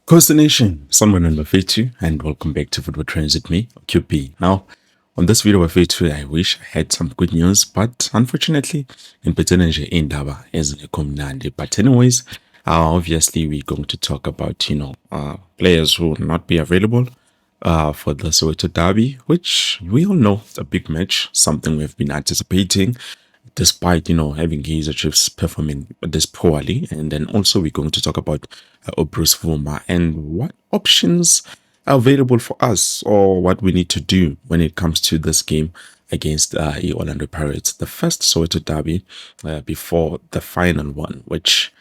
Coast Nation, someone number 52, and welcome back to Football Trends with me, QP. Now, on this video of 52, I wish I had some good news, but unfortunately, in nje indaba ezingekho mnandi. But anyways, obviously we're going to talk about, players who will not be available for the Soweto Derby, which we all know it's a big match, something we've been anticipating despite having Kaizer Chiefs performing this poorly. And then also we're going to talk about Bruce Vuma and what options are available for us or what we need to do when it comes to this game against the Orlando Pirates, the first Soweto derby before the final one, which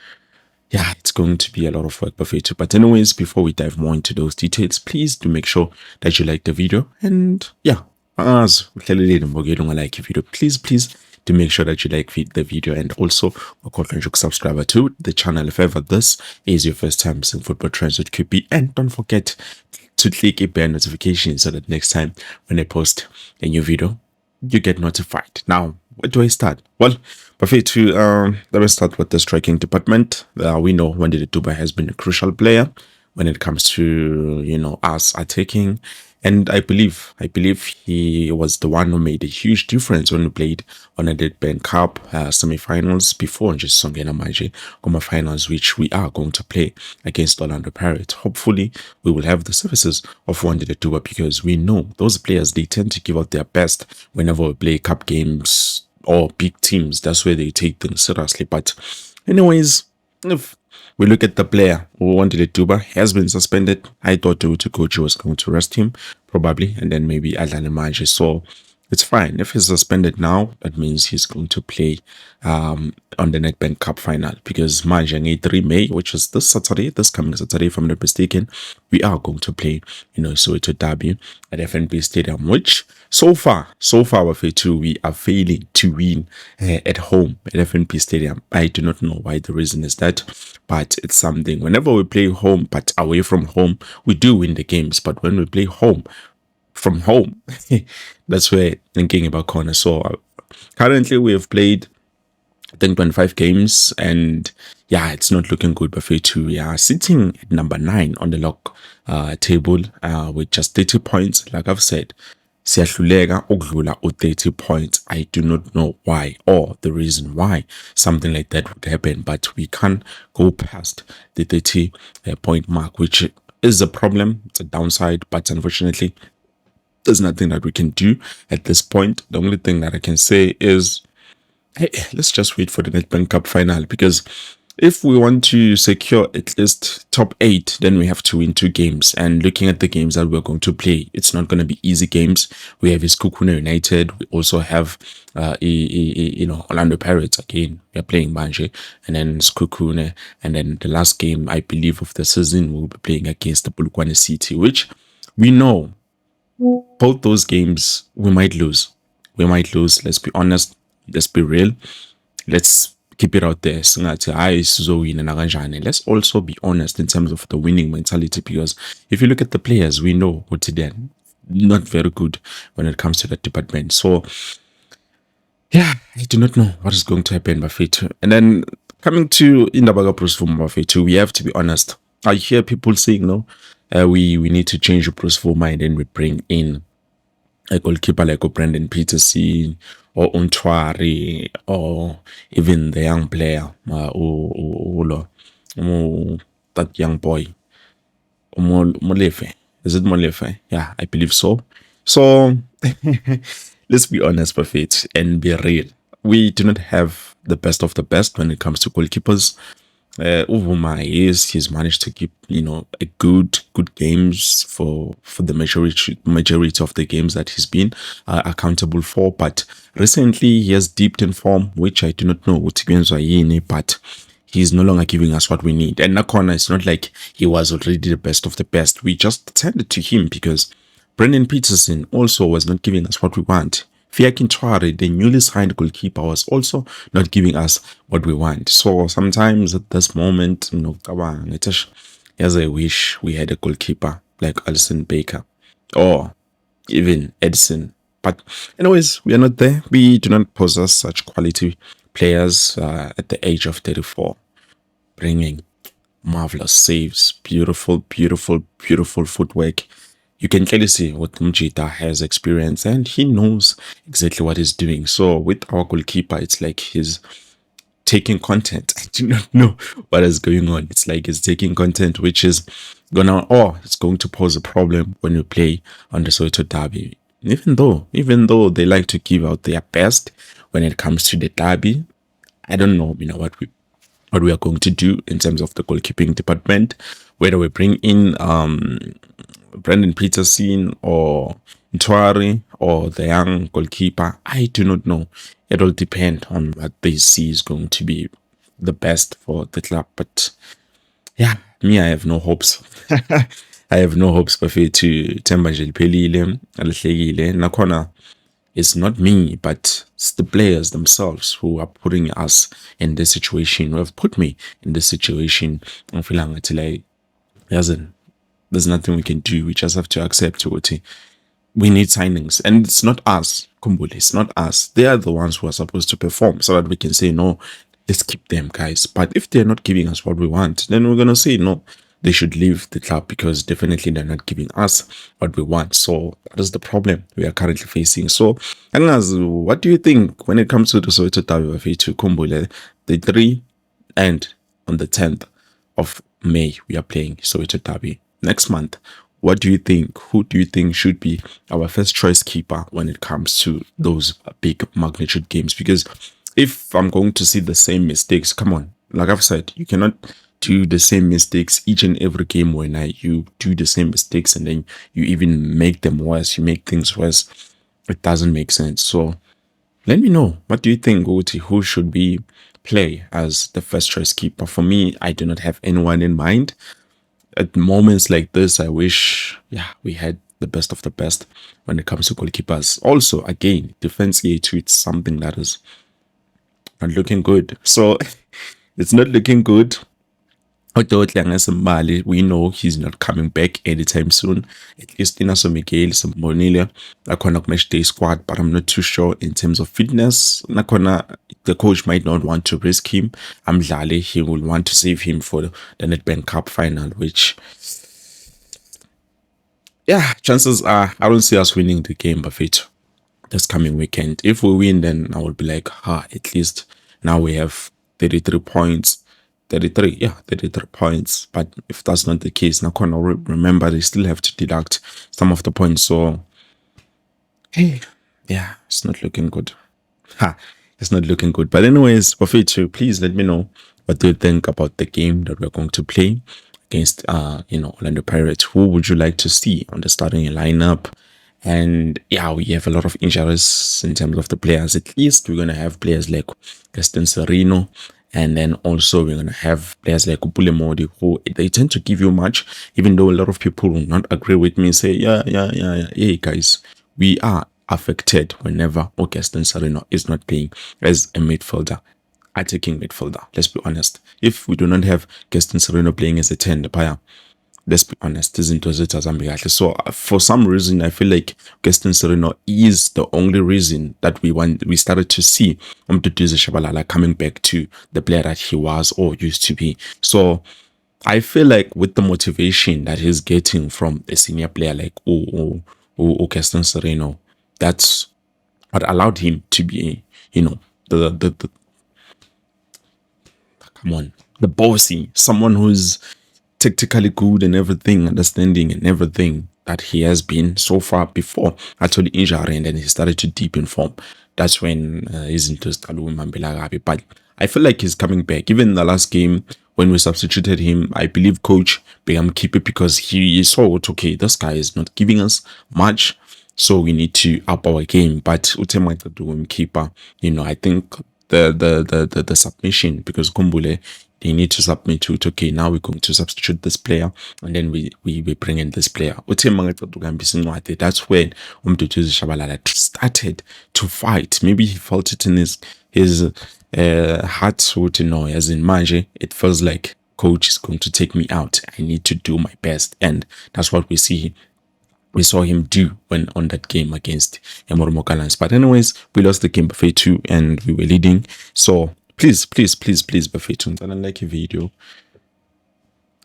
it's going to be a lot of work for you too. But anyways, before we dive more into those details, please do make sure that you like the video. And as like the video, please do make sure that you like the video and also subscribe to the channel if ever this is your first time seeing Football Trends with QP. And don't forget to click a bell notification so that next time when I post a new video, you get notified. Now, where do I start? Well, Buffet to let me start with the striking department. We know Wandile Duba has been a crucial player when it comes to us attacking, and I believe he was the one who made a huge difference when we played on a Deadpan Cup semi-finals before just Songena Manje finals, which we are going to play against Orlando Pirates. Hopefully, we will have the services of Wandile Duba because we know those players, they tend to give out their best whenever we play cup games or big teams. That's where they take things seriously. But anyways, if we look at the player who wanted Duba, has been suspended. I thought the coach was going to rest him probably and then maybe Adlan Manje. So it's fine. If he's suspended now, that means he's going to play on the Nedbank Cup final because Manje 3 May, which is this coming Saturday, if I'm not mistaken, we are going to play, Soweto Derby at FNB Stadium, which so far, we are failing to win at home at FNB Stadium. I do not know why the reason is that, but it's something. Whenever we play home, but away from home, we do win the games. But when we play from home, that's where thinking about corner. So currently we have played, I think, 25 games, and it's not looking good. But we are sitting at number 9 on the log table with just 30 points. Like I've said, siyahluleka ukudlula 30 points. I do not know why or the reason why something like that would happen, but we can't go past the 30 point mark, which is a problem. It's a downside, but unfortunately, there's nothing that we can do at this point. The only thing that I can say is, hey, let's just wait for the Nedbank Cup final, because if we want to secure at least top 8, then we have to win 2 games. And looking at the games that we're going to play, it's not going to be easy games. We have Iskukuna United. We also have Orlando Pirates again. We are playing Manje, and then Skukune, and then the last game, I believe, of the season, we'll be playing against the Bulukwane City, which we know both those games we might lose. Let's be honest. Let's be real. Let's keep it out there. Let's also be honest in terms of the winning mentality, because if you look at the players, we know what they're not very good when it comes to that department. So I do not know what is going to happen, Bafetu. And then coming to Indabaga Bruce Vuma, Bafetu, we have to be honest. I hear people saying, no, we need to change the Bruce Vuma and then we bring in a goalkeeper like Brandon Peterson or Untwari, or even the young player, that young boy, Molefe. Is it Molefe? Yeah, I believe so. So let's be honest, Buffett, and be real. We do not have the best of the best when it comes to goalkeepers. Uvuma he's managed to keep a good games for the majority of the games that he's been accountable for, but recently he has dipped in form, which I do not know what but he's no longer giving us what we need. And Nakona, it's not like he was already the best of the best. We just tended to him because Brendan Peterson also was not giving us what we want. Fiakin Tware, the newly signed goalkeeper, was also not giving us what we want. So sometimes at this moment, as I wish we had a goalkeeper like Alison Baker or even Edison. But anyways, we are not there. We do not possess such quality players at the age of 34. Bringing marvelous saves, beautiful footwork. You can clearly see what Mjita has experience and he knows exactly what he's doing. So with our goalkeeper, it's like he's taking content. I do not know what is going on. It's like he's taking content which is it's going to pose a problem when you play on the Soweto derby. Even though they like to give out their best when it comes to the derby, I don't know, what we are going to do in terms of the goalkeeping department, whether we bring in Brandon Peterson or Ntwari or the young goalkeeper. I do not know. It will depend on what they see is going to be the best for the club. But yeah, me, I have no hopes. I have no hopes bafethu Themba nje liphelile alihlekile nakhona it's not me, but it's the players themselves who are putting us in this situation, who have put me in this situation. I feel like there's nothing we can do. We just have to accept what we need signings. And it's not us, Kumbule, it's not us. They are the ones who are supposed to perform so that we can say, no, let's keep them, guys. But if they're not giving us what we want, then we're going to say, no, they should leave the club because definitely they're not giving us what we want. So that is the problem we are currently facing. So, and what do you think when it comes to the Soweto Derby to Kumbule, the 3 and on the 10th of May, we are playing Soweto Derby next month? What do you think? Who do you think should be our first choice keeper when it comes to those big magnitude games? Because if I'm going to see the same mistakes, come on, like I've said, you cannot do the same mistakes each and every game when you do the same mistakes and then you even make them worse, you make things worse. It doesn't make sense. So let me know. What do you think, Uti? Who should be play as the first choice keeper? For me, I do not have anyone in mind. At moments like this, I wish, we had the best of the best when it comes to goalkeepers. Also, again, defense A2, it's something that is not looking good. So it's not looking good. We know he's not coming back anytime soon. At least Inaso Miguel, Sambonile, Nakona match day squad, but I'm not too sure in terms of fitness. Nakona, the coach might not want to risk him. Amdlale, he will want to save him for the Nedbank Cup final, which, chances are I don't see us winning the game, Buffett, this coming weekend. If we win, then I will be like, at least now we have 33 points. 33 points. But if that's not the case, now remember they still have to deduct some of the points. So, hey, it's not looking good. It's not looking good. But anyways, Buffet, please let me know what do you think about the game that we're going to play against, Orlando Pirates. Who would you like to see on the starting lineup? And we have a lot of injuries in terms of the players. At least we're going to have players like Gaston Sereno. And then also we're going to have players like Upule Modi who they tend to give you much, even though a lot of people will not agree with me, say, hey guys, we are affected whenever Gaston Sereno is not playing as a midfielder, attacking midfielder. Let's be honest. If we do not have Gaston Sereno playing as a 10, the player, let's be honest, so for some reason I feel like Gaston Sereno is the only reason that we started to see Mduduzi Shabalala coming back to the player that he was or used to be. So I feel like with the motivation that he's getting from a senior player like Gaston Sereno, that's what allowed him to be, the the bossy, someone who's tactically good and everything, understanding and everything that he has been so far before actually injury, and then he started to deep in form. That's when his interest started with Mambela. But I feel like he's coming back. Even in the last game when we substituted him, I believe coach began keep it because he saw okay, this guy is not giving us much, so we need to up our game. But Utema do him keeper, I think the submission, because Kumbule, they need to submit to it. Okay, now we're going to substitute this player and then we bring in this player. That's when Umduduzi Shabalala started to fight. Maybe he felt it in his heart, as in manje, it feels like coach is going to take me out. I need to do my best, and that's what we saw him do when on that game against Emoromo Gallants. But anyways, we lost the game by 2 and we were leading. So please, Buffet, and like a video.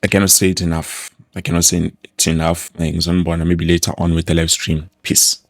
I cannot say it enough. I cannot say it enough. Maybe later on with the live stream. Peace.